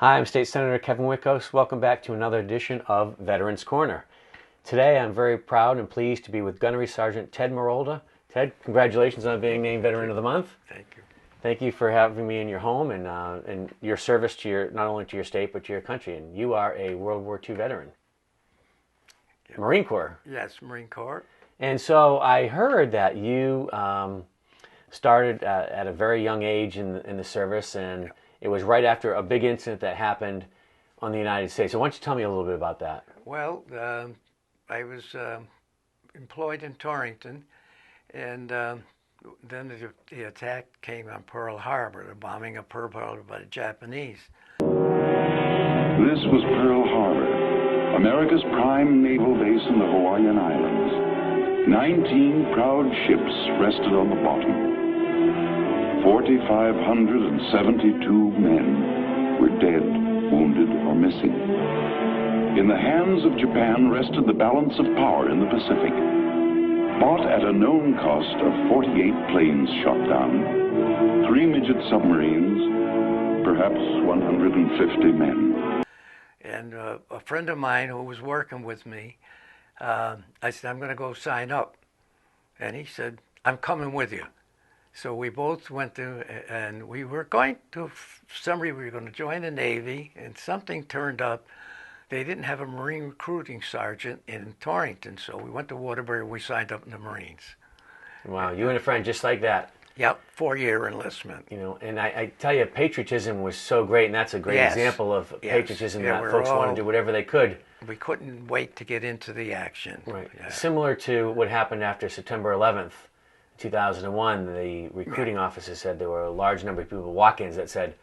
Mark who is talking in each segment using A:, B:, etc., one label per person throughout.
A: Hi, I'm State Senator Kevin Witkos. Welcome back to another edition of Veterans Corner. Today I'm very proud and pleased to be with Gunnery Sergeant Ted Marolda. Ted, congratulations on being named Veteran of the Month.
B: Thank you.
A: Thank you for having me in your home and your service to not only to your state but to your country. And you are a World War II veteran. Yep. Marine Corps.
B: Yes, Marine Corps.
A: And so I heard that you started at a very young age in the service, and yep. It was right after a big incident that happened on the United States. So why don't you tell me a little bit about that?
B: Well, I was employed in Torrington, and then the attack came on Pearl Harbor, the bombing of Pearl Harbor by the Japanese.
C: This was Pearl Harbor, America's prime naval base in the Hawaiian Islands. 19 proud ships rested on the bottom. 4,572 men were dead, wounded, or missing. In the hands of Japan rested the balance of power in the Pacific. Bought at a known cost of 48 planes shot down, 3 midget submarines, perhaps 150 men.
B: And a friend of mine who was working with me, I said, I'm going to go sign up. And he said, I'm coming with you. So we both went to, and we were going to, we were going to join the Navy, and something turned up. They didn't have a Marine recruiting sergeant in Torrington, so we went to Waterbury and we signed up in the Marines.
A: Wow, you and a friend just like that.
B: Yep, 4-year enlistment.
A: You know, and I tell you, patriotism was so great, and that's a great example of patriotism that folks wanted to do whatever they could.
B: We couldn't wait to get into the action.
A: Right. Yeah. Similar to what happened after September 11th, 2001, the recruiting officers said there were a large number of people, walk-ins, that said,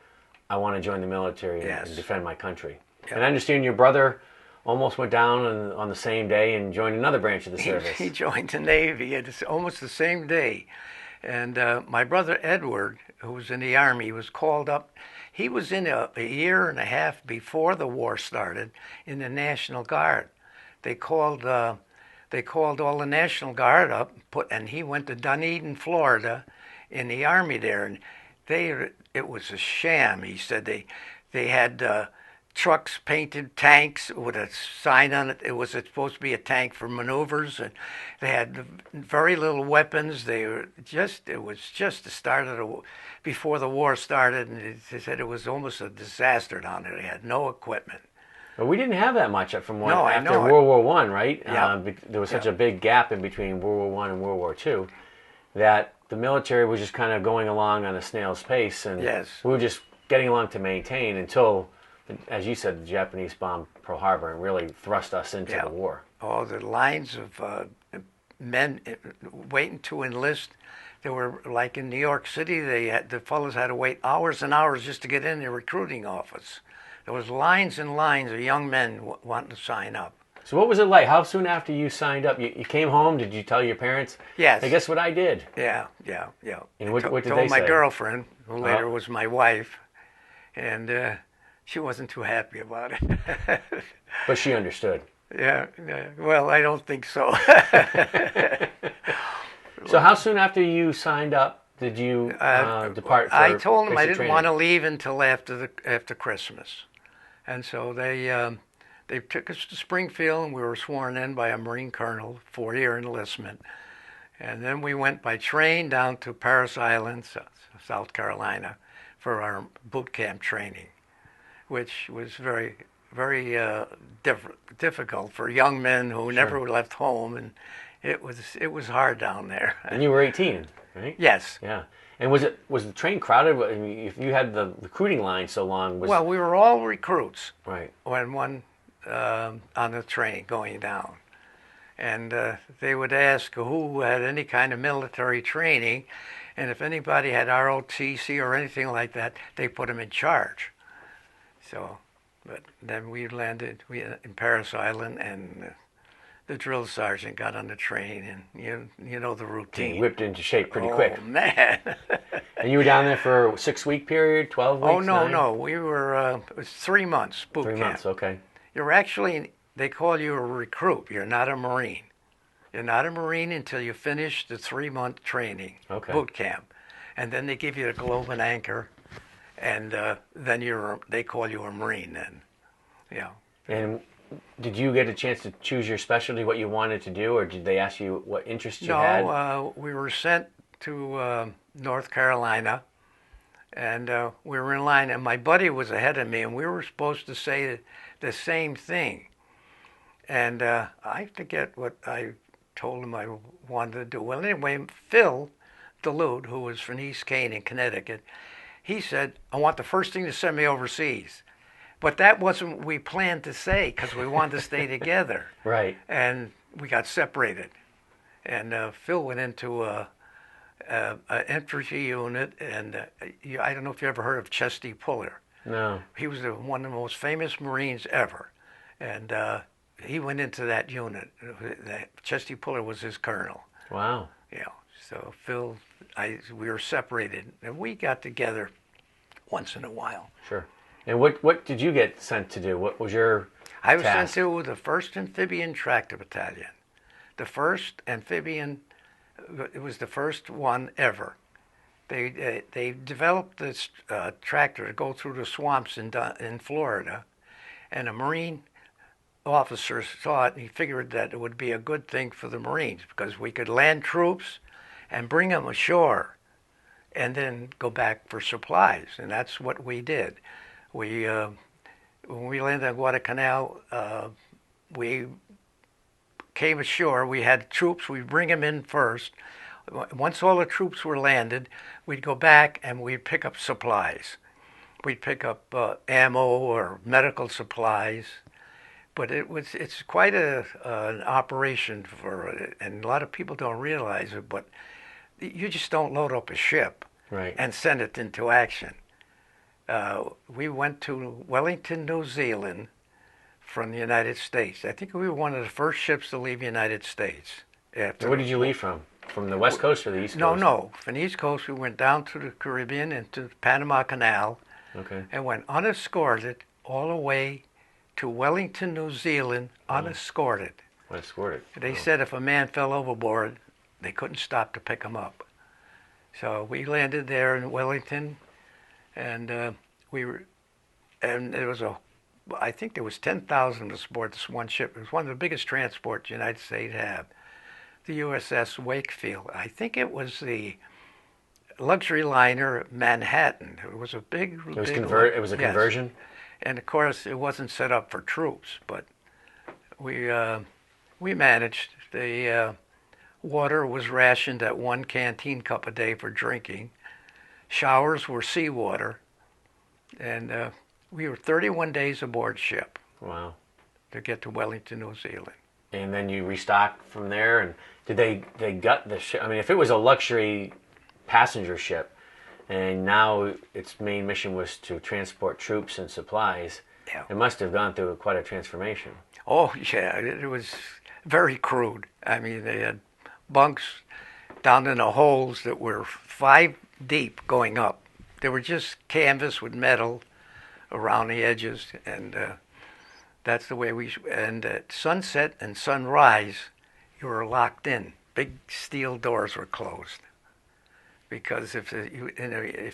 A: I want to join the military and defend my country. Yep. And I understand your brother almost went down on the same day and joined another branch of the service.
B: He joined the Navy at almost the same day. And my brother Edward, who was in the Army, was called up. He was in a year and a half before the war started in the National Guard. They called all the National Guard up, and he went to Dunedin, Florida, in the Army there. And it was a sham. He said they had trucks painted, tanks with a sign on it. It was supposed to be a tank for maneuvers, and they had very little weapons. It was just the start of before the war started, and they said it was almost a disaster down there. They had no equipment.
A: But we didn't have that much after World War I, right?
B: Yeah.
A: There was such a big gap in between World War I and World War II that the military was just kind of going along on a snail's pace, and we were just getting along to maintain until, as you said, the Japanese bombed Pearl Harbor and really thrust us into the war.
B: Oh, the lines of men waiting to enlist. They were like in New York City. The fellows had to wait hours and hours just to get in the recruiting office. There was lines and lines of young men wanting to sign up.
A: So what was it like? How soon after you signed up? You came home? Did you tell your parents?
B: Yes.
A: Hey, guess what I did?
B: Yeah.
A: And what did they say?
B: Told my girlfriend, who later was my wife, and she wasn't too happy about it.
A: But she understood.
B: Yeah. Well, I don't think so.
A: So how soon after you signed up did you depart for
B: I told them I didn't
A: training?
B: want to leave until after Christmas. And so they took us to Springfield, and we were sworn in by a Marine colonel, 4-year enlistment. And then we went by train down to Parris Island, South Carolina, for our boot camp training, which was very, very difficult for young men who never left home, and it was hard down there.
A: And you were 18, right?
B: Yes.
A: Yeah. And was the train crowded? I mean, if you had the recruiting line so long,
B: well, we were all recruits.
A: Right.
B: When one on the train going down, and they would ask who had any kind of military training, and if anybody had ROTC or anything like that, they put them in charge. So, but then we landed in Parris Island, and the drill sergeant got on the train, and you know the routine.
A: He whipped into shape pretty quick.
B: Oh, man.
A: And you were down there for a 6-week period, 12 weeks?
B: Oh, no. We were, it was 3 months boot camp.
A: 3 months, okay.
B: You're actually, they call you a recruit. You're not a Marine. You're not a Marine until you finish the 3-month training boot camp. And then they give you a globe and anchor, and then they call you a Marine then. Yeah.
A: And did you get a chance to choose your specialty, what you wanted to do, or did they ask you what interests you had?
B: No, we were sent to North Carolina, and we were in line, and my buddy was ahead of me, and we were supposed to say the same thing. And I forget what I told him I wanted to do. Well, anyway, Phil Duluth, who was from East Kane in Connecticut, he said, I want the first thing to send me overseas. But that wasn't what we planned to say, because we wanted to stay together.
A: Right.
B: And we got separated. And Phil went into an infantry unit, and I don't know if you ever heard of Chesty Puller.
A: No.
B: He was one of the most famous Marines ever. And he went into that unit. Chesty Puller was his colonel.
A: Wow.
B: Yeah. So Phil, we were separated, and we got together once in a while.
A: Sure. And what did you get sent to do? What was your
B: I was
A: task?
B: sent to the 1st Amphibian Tractor Battalion. The 1st Amphibian, it was the first one ever. They developed this tractor to go through the swamps in Florida, and a Marine officer saw it, and he figured that it would be a good thing for the Marines because we could land troops and bring them ashore and then go back for supplies, and that's what we did. When we landed at Guadalcanal, we came ashore. We had troops. We'd bring them in first. Once all the troops were landed, we'd go back and we'd pick up supplies. We'd pick up ammo or medical supplies. But it's quite an operation and a lot of people don't realize it, but you just don't load up a ship and send it into action. We went to Wellington, New Zealand from the United States. I think we were one of the first ships to leave the United States.
A: Where did you leave from? From the West Coast or the East Coast?
B: No. From the East Coast, we went down to the Caribbean and to the Panama Canal and went unescorted all the way to Wellington, New Zealand, unescorted.
A: Unescorted.
B: They said if a man fell overboard, they couldn't stop to pick him up. So we landed there in Wellington, and I think there was 10,000 aboard this one ship. It was one of the biggest transports the United States had. The USS Wakefield. I think it was the luxury liner Manhattan. It was a big.
A: It was a conversion.
B: And of course, it wasn't set up for troops, but we managed. The water was rationed at 1 canteen cup a day for drinking. Showers were seawater, and we were 31 days aboard ship.
A: Wow.
B: To get to Wellington, New Zealand.
A: And then you restocked from there, and did they gut the ship? I mean, if it was a luxury passenger ship, and now its main mission was to transport troops and supplies, it must have gone through quite a transformation.
B: Oh, yeah, it was very crude. I mean, they had bunks down in the holes that were 5 deep going up. They were just canvas with metal around the edges, and that's the way and at sunset and sunrise, you were locked in. Big steel doors were closed. Because if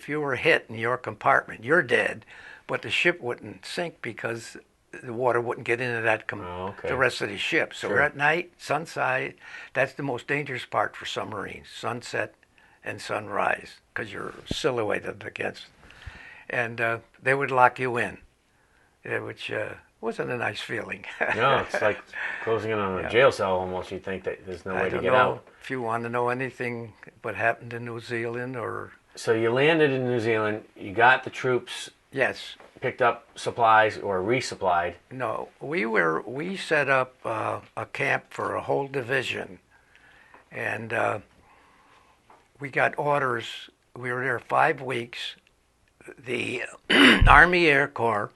B: you were hit in your compartment, you're dead, but the ship wouldn't sink because the water wouldn't get into the rest of the ship. So we're at night, sunset, that's the most dangerous part for submarines, sunset and sunrise, because you're silhouetted against. And they would lock you in, which wasn't a nice feeling.
A: No, it's like closing in on a jail cell almost. You think that there's no way to get out.
B: If you want to know anything what happened in New Zealand or...
A: So you landed in New Zealand, you got the troops...
B: Yes.
A: Picked up supplies or resupplied.
B: No, we set up a camp for a whole division, and we got orders. We were there 5 weeks. The Army Air Corps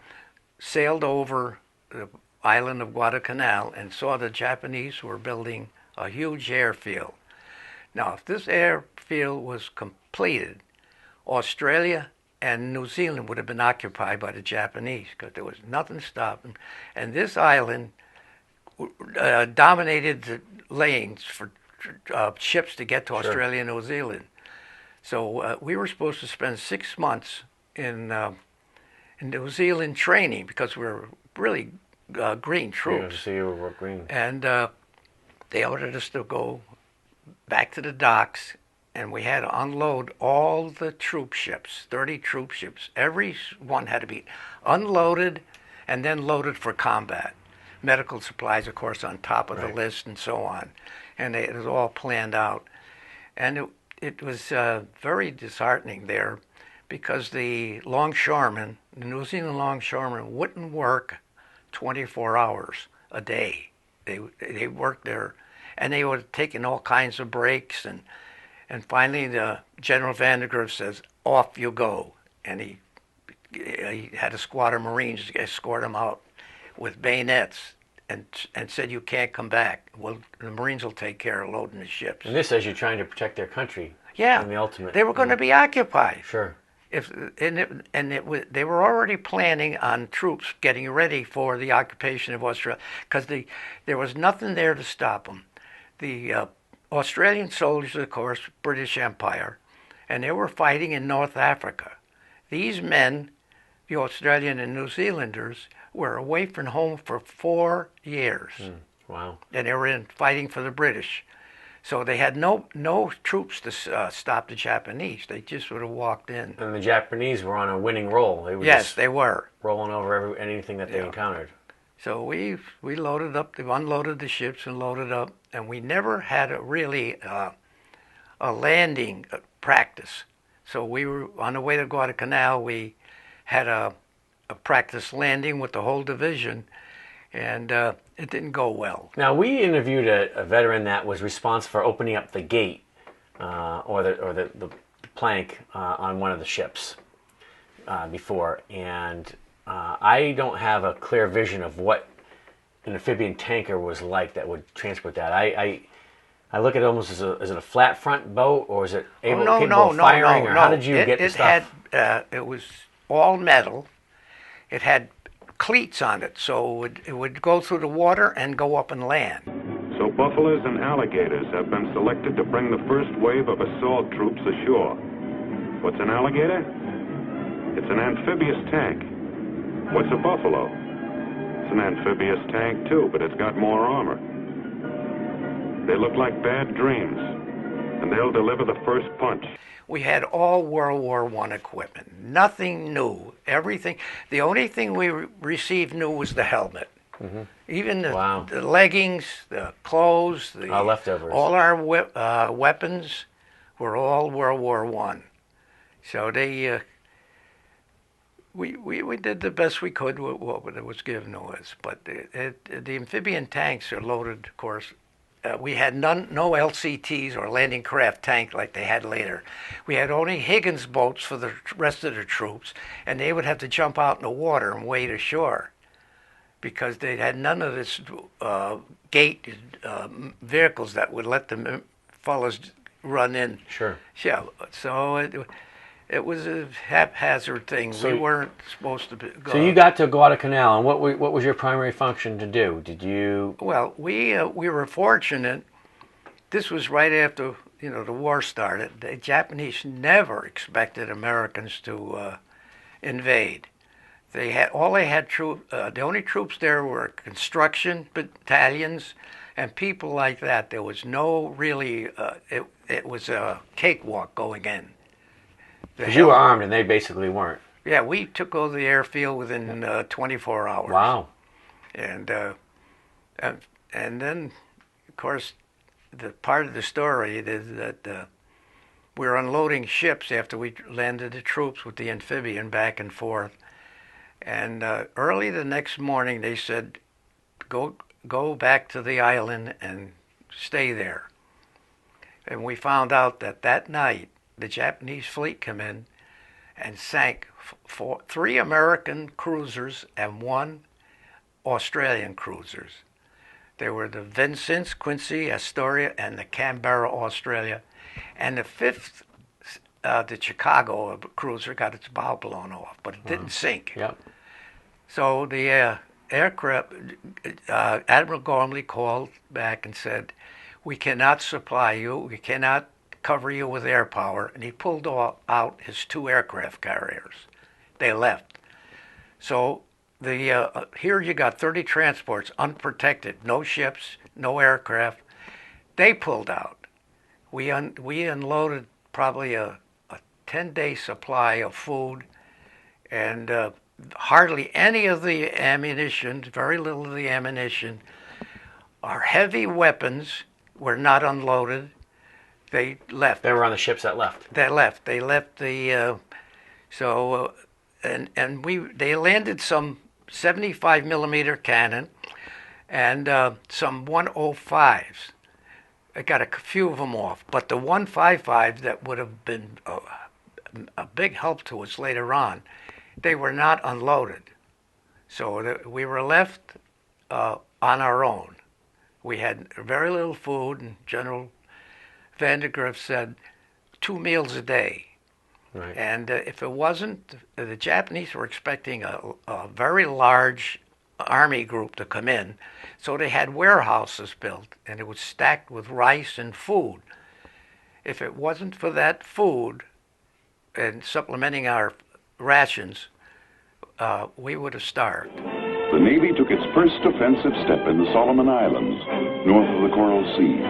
B: sailed over the island of Guadalcanal and saw the Japanese were building a huge airfield. Now, if this airfield was completed, Australia and New Zealand would have been occupied by the Japanese because there was nothing stopping. And this island dominated the lanes for ships to get to Australia and New Zealand. So we were supposed to spend 6 months in New Zealand training because we were really green troops.
A: Yeah, so you were green.
B: And they ordered us to go back to the docks, and we had to unload all the troop ships, 30 troop ships. Every one had to be unloaded and then loaded for combat. Medical supplies, of course, on top of the list and so on. And it was all planned out. And it was very disheartening there because the longshoremen, the New Zealand longshoremen, wouldn't work 24 hours a day. They worked there, and they were taking all kinds of breaks. And finally, the General Vandergrift says, "Off you go." And he had a squad of Marines escort him out with bayonets and said, "You can't come back. Well, the Marines will take care of loading the ships."
A: And this as you're trying to protect their country.
B: Yeah,
A: in the ultimate.
B: They were going to be occupied.
A: Sure.
B: They were already planning on troops getting ready for the occupation of Australia because there was nothing there to stop them. The Australian soldiers, of course, British Empire, and they were fighting in North Africa. These men, the Australian and New Zealanders, were away from home for 4 years.
A: Wow.
B: And they were fighting for the British. So they had no troops to stop the Japanese. They just would have walked in.
A: And the Japanese were on a winning roll. They were
B: they were.
A: Rolling over anything that they encountered.
B: So we loaded up, unloaded the ships and loaded up, and we never had a landing practice. So we were on the way to Guadalcanal. We had a practice landing with the whole division, and it didn't go well.
A: Now, we interviewed a veteran that was responsible for opening up the gate or the plank on one of the ships before, and I don't have a clear vision of what an amphibian tanker was like that would transport that. I look at it almost as a flat front boat, or is it capable of firing, or how did you get the stuff?
B: It was all metal. It had cleats on it, so it would go through the water and go up and land.
C: So buffaloes and alligators have been selected to bring the first wave of assault troops ashore. What's an alligator? It's an amphibious tank. What's a buffalo? It's an amphibious tank too, but it's got more armor. They look like bad dreams, and they'll deliver the first punch.
B: We had all World War I equipment. Nothing new. Everything. The only thing we received new was the helmet. Mm-hmm. Even the leggings, the clothes, the
A: leftovers.
B: All our weapons were all World War I. So we did the best we could with what was given to us. But the amphibian tanks are loaded, of course. We had no LCTs or landing craft tank like they had later. We had only Higgins boats for the rest of the troops, and they would have to jump out in the water and wade ashore because they had none of this gate vehicles that would let the fellas run in.
A: Sure.
B: Yeah. So it was a haphazard thing.
A: So,
B: we weren't supposed to go.
A: So you got to Guadalcanal, and what was your primary function to do? Did you?
B: Well, we were fortunate. This was right after the war started. The Japanese never expected Americans to invade. The only troops there were construction battalions and people like that. There was no really. It was a cakewalk going in.
A: Because you were armed and they basically weren't.
B: Yeah, we took over the airfield within 24 hours.
A: Wow.
B: And then, of course, the part of the story is that we were unloading ships after we landed the troops with the amphibian back and forth. And early the next morning, they said, go back to the island and stay there. And we found out that night, the Japanese fleet came in and sank 3 American cruisers and 1 Australian cruisers. They were the Vincent, Quincy, Astoria, and the Canberra, Australia. And the 5th, the Chicago cruiser, got its bow blown off, but it didn't sink.
A: Yep.
B: So the aircraft, Admiral Gormley called back and said, "We cannot supply you. We cannot cover you with air power," and he pulled out his 2 aircraft carriers. they left. So here you got 30 transports, unprotected, no ships, no aircraft. They pulled out. We unloaded probably a 10-day supply of food, and hardly any of the ammunition, very little of the ammunition. Our heavy weapons were not unloaded. They left.
A: They were on the ships that left.
B: They left. They left the they landed some 75 millimeter cannon and some 105s. I got a few of them off, but the 155 that would have been a big help to us later on, they were not unloaded. So we were left on our own. We had very little food, and General Vandergrift said 2 meals a day.
A: Right.
B: And if it wasn't, the Japanese were expecting a very large army group to come in, so they had warehouses built, and it was stacked with rice and food. If it wasn't for that food and supplementing our rations, we would have starved.
C: The Navy took its first offensive step in the Solomon Islands, north of the Coral Sea.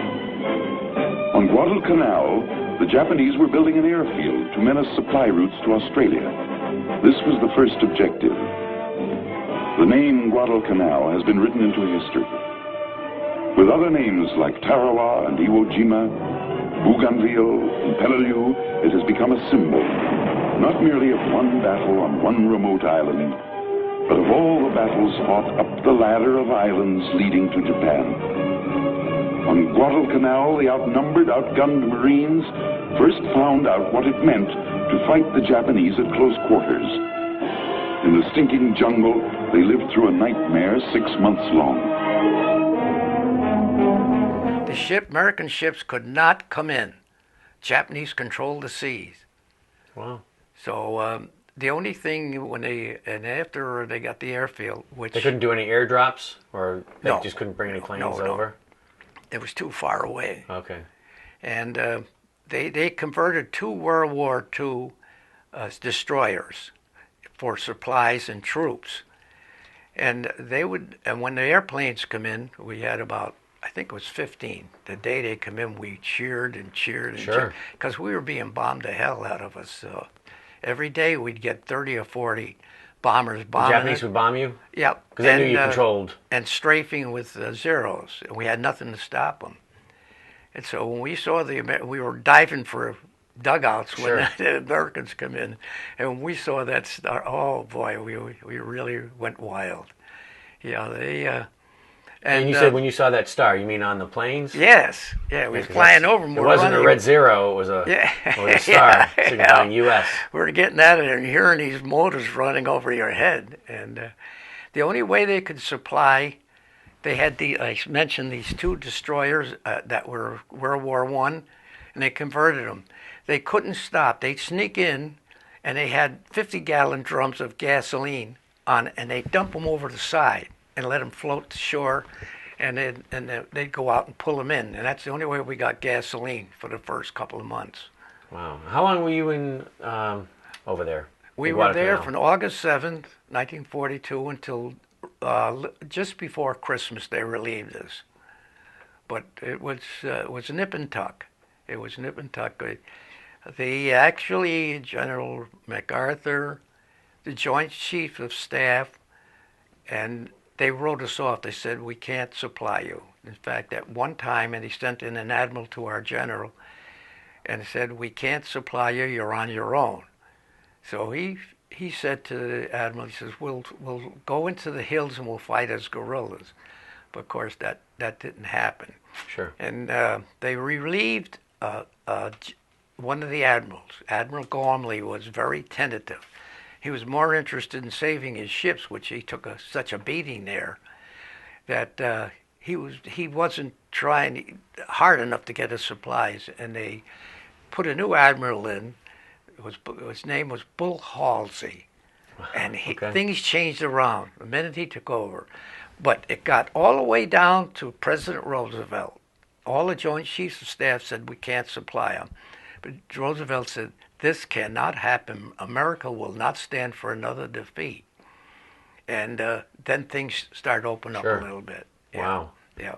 C: On Guadalcanal, the Japanese were building an airfield to menace supply routes to Australia. This was the first objective. The name Guadalcanal has been written into history. With other names like Tarawa and Iwo Jima, Bougainville and Peleliu, it has become a symbol, not merely of one battle on one remote island, but of all the battles fought up the ladder of islands leading to Japan. On Guadalcanal, the outnumbered, outgunned Marines first found out what it meant to fight the Japanese at close quarters. In the stinking jungle, they lived through a nightmare 6 months long.
B: The American ships could not come in. Japanese controlled the seas.
A: Wow.
B: So the only thing after they got the airfield, which
A: they couldn't do any airdrops, or they
B: No.
A: just couldn't bring any planes
B: No.
A: over.
B: It was too far away.
A: Okay.
B: And they converted 2 World War II destroyers for supplies and troops. And when the airplanes come in, we had about, I think it was 15. The day they come in, we cheered and cheered and cheered, because we were being bombed the hell out of us. Every day we'd get 30 or 40 bombers bombing.
A: The Japanese would bomb you?
B: Yep.
A: Because they knew you controlled.
B: And strafing with Zeros. And we had nothing to stop them. And so when we saw we were diving for dugouts when the Americans come in. And when we saw that star, oh boy, we really went wild. Yeah,
A: and you said when you saw that star, you mean on the planes?
B: Yes. Yeah, we were flying over them.
A: It wasn't a red zero, it was a star signifying U.S.
B: We were getting out of there and hearing these motors running over your head. And the only way they could supply, they had I mentioned these 2 destroyers that were World War I, and they converted them. They couldn't stop. They'd sneak in, and they had 50-gallon drums of gasoline and they'd dump them over the side and let them float to shore, and they'd go out and pull them in. And that's the only way we got gasoline for the first couple of months.
A: Wow. How long were you in over there?
B: We were there from August 7th, 1942 until just before Christmas. They relieved us. But it was nip and tuck. It was nip and tuck. General MacArthur, the Joint Chief of Staff, and they wrote us off. They said, we can't supply you. In fact, at one time, and he sent in an admiral to our general and said, we can't supply you, you're on your own. So he said to the admiral, he says, we'll go into the hills and we'll fight as guerrillas. But of course, that didn't happen.
A: Sure.
B: And they relieved one of the admirals. Admiral Gormley was very tentative. He was more interested in saving his ships, which he took such a beating there, that he wasn't trying hard enough to get his supplies. And they put a new admiral in. His name was Bull Halsey, and things changed around the minute he took over. But it got all the way down to President Roosevelt. All the Joint Chiefs of Staff said we can't supply them. But Roosevelt said, this cannot happen. America will not stand for another defeat. And then things started opening up a little bit. Yeah.
A: Wow.
B: Yeah.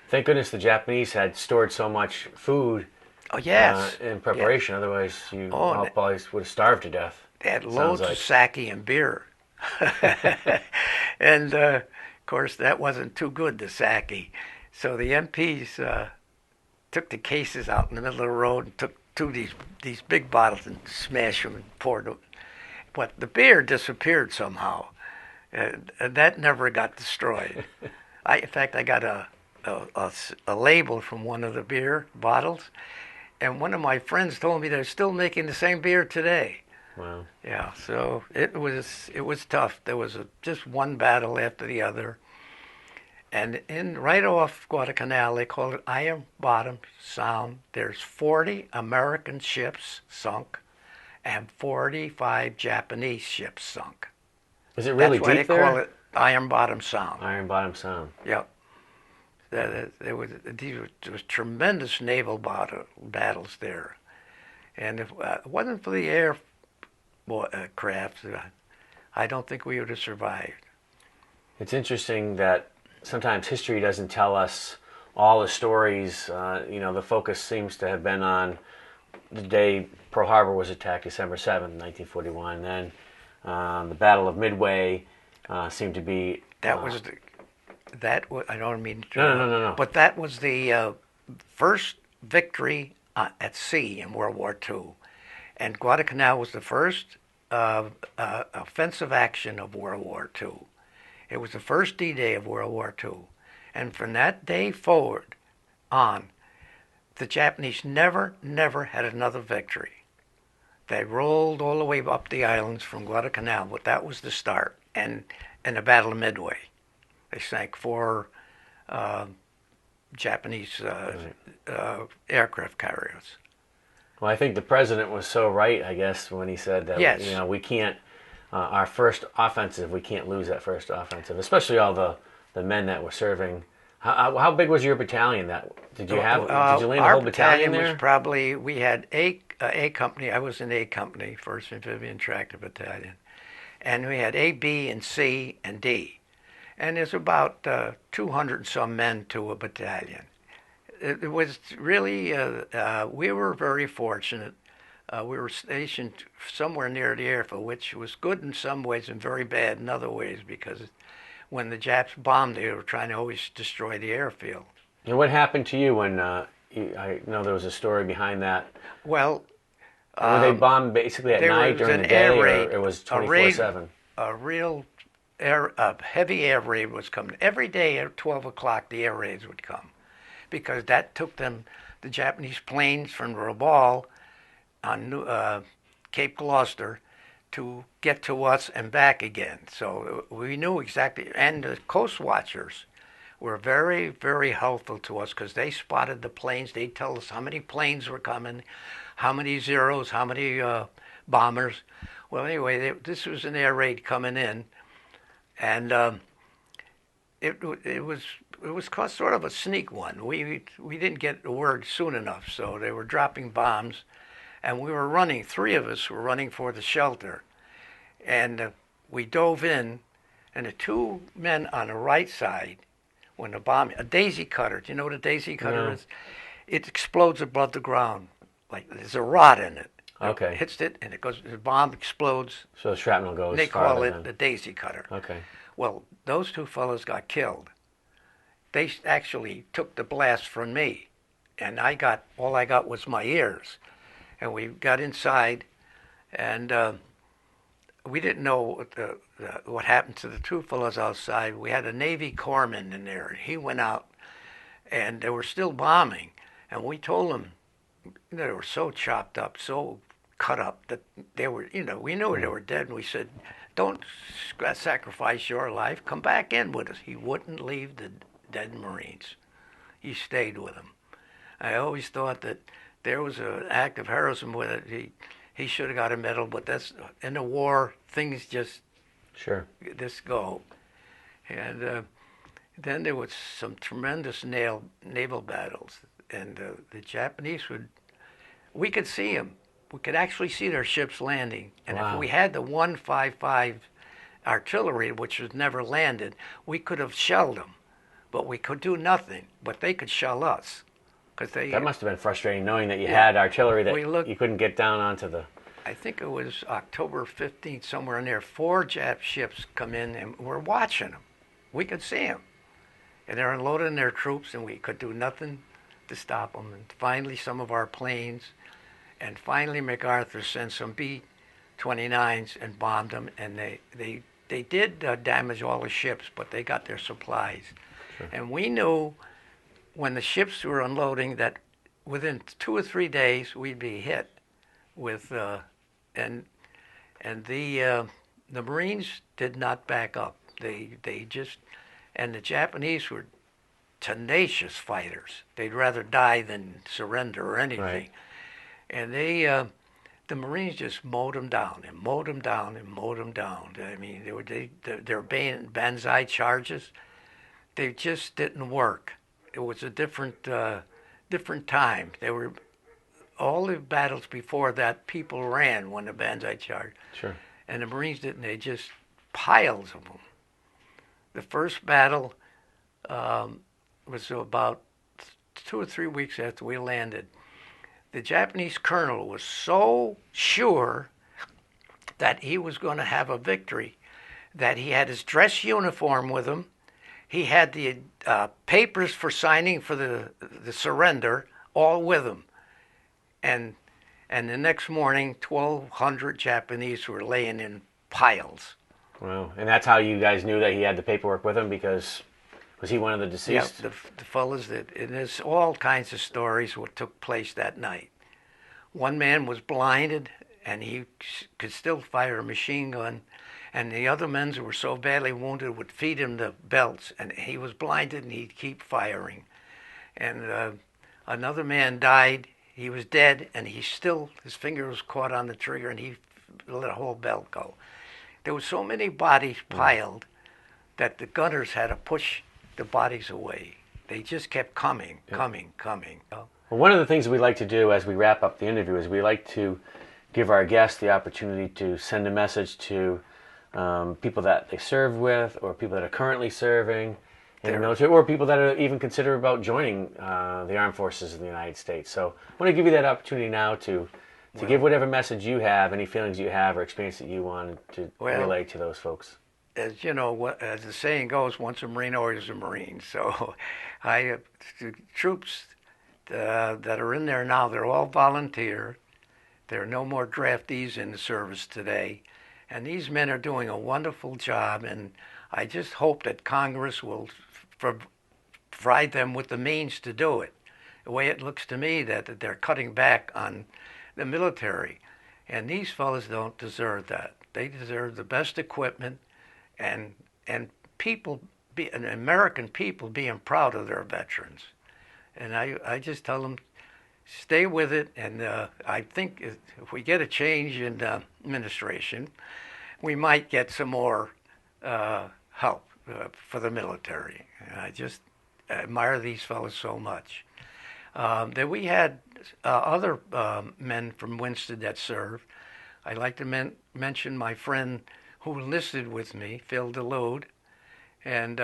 A: Thank goodness the Japanese had stored so much food in preparation.
B: Yes.
A: Otherwise, you all probably would have starved to death.
B: They had loads of sake and beer. And, of course, that wasn't too good, the sake. So the MPs took the cases out in the middle of the road and took two of these big bottles and smashed them and poured them. But the beer disappeared somehow. And that never got destroyed. In fact, I got a label from one of the beer bottles, and one of my friends told me they're still making the same beer today.
A: Wow.
B: Yeah, so it was tough. There was just one battle after the other, and right off Guadalcanal, they call it Iron Bottom Sound. There's 40 American ships sunk, and 45 Japanese ships sunk.
A: Is it really
B: That's why
A: deep
B: they
A: there?
B: call it Iron Bottom Sound.
A: Iron Bottom Sound.
B: Yep. There was tremendous naval battles there, and if it wasn't for the aircraft, I don't think we would have survived.
A: It's interesting that sometimes history doesn't tell us all the stories. The focus seems to have been on the day Pearl Harbor was attacked, December 7th, 1941. Then the Battle of Midway seemed to be...
B: I don't mean to...
A: No.
B: But that was the first victory at sea in World War II. And Guadalcanal was the first offensive action of World War II. It was the first D-Day of World War II. And from that day forward on, the Japanese never had another victory. They rolled all the way up the islands from Guadalcanal, but that was the start. And the Battle of Midway. They sank 4 Japanese aircraft carriers.
A: Well, I think the president was so right, I guess, when he said that we can't, our first offensive, we can't lose that first offensive, especially all the men that were serving. How big was your battalion? Did you land a whole battalion there?
B: Was probably, we had A Company. I was in A Company, 1st Amphibian Tractor Battalion. And we had A, B, and C, and D. And there's about 200 and some men to a battalion. It was really, we were very fortunate. We were stationed somewhere near the airfield, which was good in some ways and very bad in other ways, because when the Japs bombed, they were trying to always destroy the airfield.
A: And what happened to you when, I know there was a story behind that.
B: Well,
A: were they bombed basically at night during the day, or it was 24/7?
B: A heavy air raid was coming. Every day at 12 o'clock, the air raids would come, because that took the Japanese planes from Rabaul on Cape Gloucester to get to us and back again. So we knew exactly, and the coast watchers were very, very helpful to us, because they spotted the planes. They'd tell us how many planes were coming, how many Zeros, how many bombers. Well, anyway, this was an air raid coming in, and it was sort of a sneak one. We didn't get the word soon enough, so they were dropping bombs, and we were running. 3 of us were running for the shelter, and we dove in, and the 2 men on the right side, when the bomb, a daisy cutter, do you know what a daisy cutter is? It explodes above the ground, like there's a rod in it.
A: Okay.
B: It hits it, and it goes. The bomb explodes.
A: So the shrapnel goes.
B: They call it the daisy cutter.
A: Okay.
B: Well, those 2 fellows got killed. They actually took the blast from me, and all I got was my ears. And we got inside, and we didn't know what happened to the 2 fellows outside. We had a Navy corpsman in there. He went out, and they were still bombing. And we told them they were so chopped up, so cut up, that they were, we knew they were dead. And we said, don't sacrifice your life. Come back in with us. He wouldn't leave the dead Marines. He stayed with them. I always thought that there was an act of heroism with it. He should have got a medal, but that's in the war, things just go. And then there was some tremendous naval battles, and the Japanese we could see them. We could actually see their ships landing. And
A: Wow.
B: if we had the 155 artillery, which was never landed, we could have shelled them. But we could do nothing. But they could shell us.
A: That must have been frustrating, knowing that you had artillery that you couldn't get down onto the...
B: I think it was October 15th, somewhere in there. 4 Jap ships come in, and we're watching them. We could see them. And they're unloading their troops, and we could do nothing to stop them. And finally, some of our planes, and finally MacArthur sent some B-29s and bombed them, and they did damage all the ships, but they got their supplies. Sure. And we knew when the ships were unloading that within 2 or 3 days we'd be hit with, and the Marines did not back up. They just, and the Japanese were tenacious fighters. They'd rather die than surrender or anything.
A: Right.
B: And the Marines just mowed them down and mowed them down and mowed them down. I mean, they were banzai charges. They just didn't work. It was a different time. They were all the battles before that. People ran when the banzai charged.
A: Sure. And
B: the Marines didn't. They just piles of them. The first battle was about 2 or 3 weeks after we landed. The Japanese colonel was so sure that he was going to have a victory that he had his dress uniform with him. He had the papers for signing for the surrender all with him. And the next morning, 1,200 Japanese were laying in piles.
A: Wow. And that's how you guys knew that he had the paperwork with him, because was he one of the deceased?
B: Yeah, the fellas that, and there's all kinds of stories what took place that night. One man was blinded, and he could still fire a machine gun, and the other men who were so badly wounded would feed him the belts, and he was blinded, and he'd keep firing. And another man died. He was dead, and his finger was caught on the trigger, and he let a whole belt go. There were so many bodies piled that the gunners had to push the bodies away. They just kept coming.
A: Well, one of the things we like to do as we wrap up the interview is we like to give our guests the opportunity to send a message to people that they served with, or people that are currently serving in the military, or people that are even consider about joining the armed forces of the United States. So I want to give you that opportunity now to give whatever message you have, any feelings you have or experience that you want to relay to those folks.
B: As you know, as the saying goes, once a Marine, always a Marine. So the troops that are in there now, they're all volunteer. There are no more draftees in the service today. And these men are doing a wonderful job, and I just hope that Congress will provide them with the means to do it. The way it looks to me that they're cutting back on the military, and these fellas don't deserve that. They deserve the best equipment, and American people being proud of their veterans. And I just tell them, stay with it, and I think if we get a change in administration, we might get some more help for the military. I just admire these fellas so much. Then we had other men from Winston that served. I'd like to mention my friend who enlisted with me, Phil DeLude, and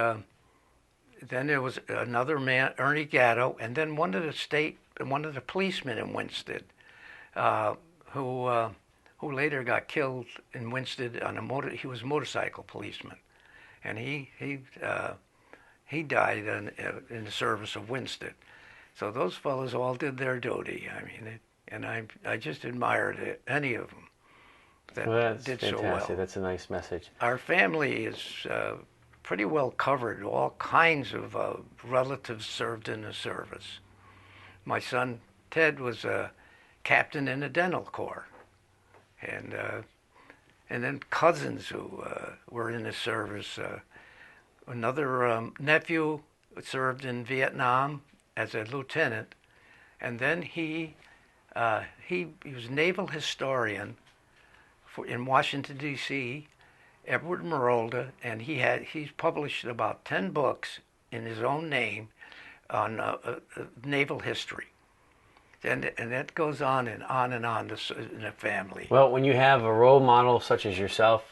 B: then there was another man, Ernie Gatto, and then one of the policemen in Winston, who later got killed in Winston on he was a motorcycle policeman, and he died in the service of Winston. So those fellows all did their duty. I mean, and I just admired any of them that did so well.
A: Fantastic. That's a nice message.
B: Our family is pretty well covered. All kinds of relatives served in the service. My son Ted was a captain in the dental corps, and then cousins who were in the service. Another nephew served in Vietnam as a lieutenant, and then he was a naval historian in Washington D.C. Edward Marolda, and he's published about 10 books in his own name on naval history. And that goes on and on and on in a family.
A: Well, when you have a role model such as yourself,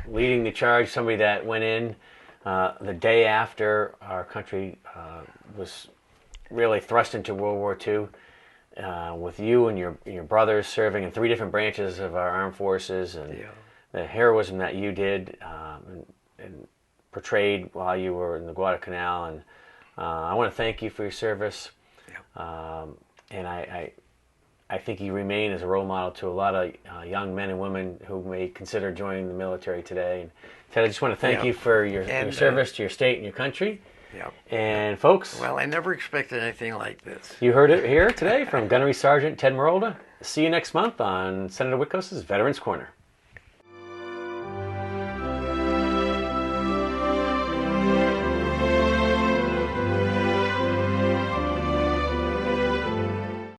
A: leading the charge, somebody that went in the day after our country was really thrust into World War II, with you and your brothers serving in 3 different branches of our armed forces, and the heroism that you did and portrayed while you were in the Guadalcanal, and I want to thank you for your service. And I think you remain as a role model to a lot of young men and women who may consider joining the military today. And Ted, I just want to thank you for your service to your state and your country. And folks,
B: well, I never expected anything like this.
A: You heard it here today from Gunnery Sergeant Ted Marolda. See you next month on Senator Witkos' Veterans Corner.